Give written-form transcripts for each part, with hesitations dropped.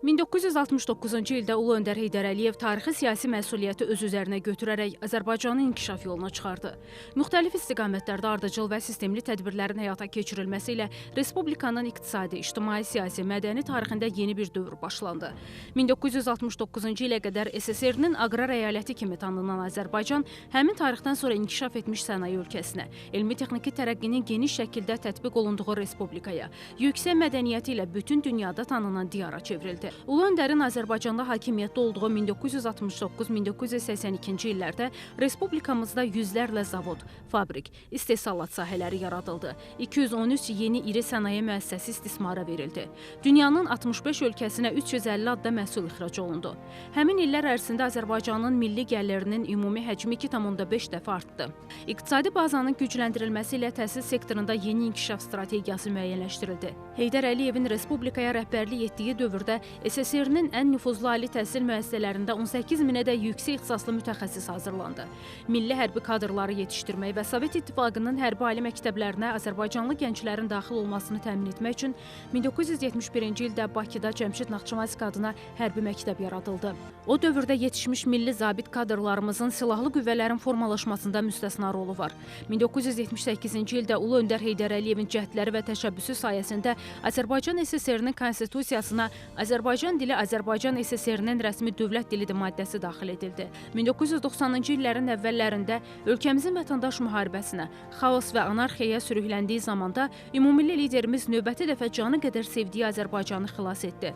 1969-cu ildə Ulu Öndər Heydər Əliyev tarixi siyasi məsuliyyəti öz üzərinə götürərək Azərbaycanı inkişaf yoluna çıxardı. Müxtəlif istiqamətlərdə ardıcıl və sistemli tədbirlərin həyata keçirilməsi ilə Respublikanın iqtisadi, ictimai, siyasi, mədəni tarixində yeni bir dövr başlandı. 1969-cu ilə qədər SSR-nin aqrar əyaləti kimi tanınan Azərbaycan, həmin tarixdən sonra inkişaf etmiş sənaye ölkəsinə, elmi-texniki tərəqqinin geniş şəkildə tətbiq olunduğu respublikaya, yüksək mədəniyyəti ilə bütün dünyada tanınan diyara çevrildi. Ulu Öndərin Azərbaycanda hakimiyyətdə olduğu 1969-1982-ci illərdə respublikamızda yüzlərlə zavod, fabrik, istehsalat sahələri yaradıldı. 213 yeni iri sənaye müəssisəsi istismara verildi. Dünyanın 65 ölkəsinə 350 adda məhsul ixrac olundu. Həmin illər ərzində Azərbaycanın milli gəlirinin ümumi həcmi 2,5 dəfə artdı. İqtisadi bazanın gücləndirilməsi ilə təhsil sektorunda yeni inkişaf strategiyası müəyyənləşdirildi. Heydər Əliyevin respublikaya rəhbərlik etdiyi dövrdə SSR-nin ən nüfuzlu ali təhsil müəssisələrində 18 minədək yüksək ixtisaslı mütəxəssis hazırlandı. Milli hərbi kadrları yetişdirmək və Sovet İttifaqının hərbi ali məktəblərinə Azərbaycanlı gənclərin daxil olmasını təmin etmək üçün 1971-ci ildə Bakıda Cəmşid Naxçıvanski adına hərbi məktəb yaradıldı. O dövrdə yetişmiş milli zabit kadrlarımızın silahlı qüvvələrin formalaşmasında müstəsna rolu var. 1978-ci ildə Ulu Öndər Heydər Əliyevin cəhdləri və təşəbbüsü sayəsində Azərbaycan SSR-nin konstitusiyasına Azərbaycan dili Azərbaycan SSR-nin rəsmi dövlət dilidir maddəsi daxil edildi. 1990-cı illərin əvvəllərində ölkəmizin vətəndaş müharibəsinə, xaos və anarxiyaya sürükləndiyi zamanda ümumilli liderimiz növbəti dəfə canı qədər sevdiyi Azərbaycanı xilas etdi.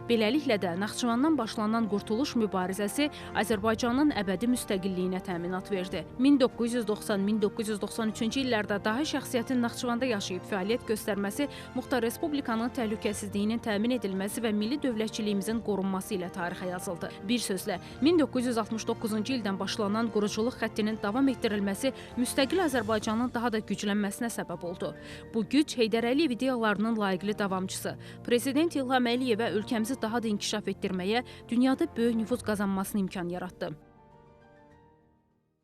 Beləliklə də Naxçıvandan başlanan qurtuluş mübarizəsi Azərbaycanın əbədi müstəqilliyinə təminat verdi. 1990-1993-cü illərdə dahi şəxsiyyətin Naxçıvanda yaşayıb fəaliyyət göstərməsi Muxtar Respublikanın təhlükəsizliyinin təmin edilməsi və milli dövlətçiliyimizin qorunması ilə tarixə yazıldı. Bir sözlə, 1969-cu ildən başlanan quruculuq xəttinin davam etdirilməsi müstəqil Azərbaycanın daha da güclənməsinə səbəb oldu. Bu güc Heydər Əliyev ideyalarının layiqli davamçısı, Prezident İlham Əliyevə ölkəmizi daha da inkişaf etdirməyə, dünyada böyük nüfuz qazanmasına imkan yaratdı.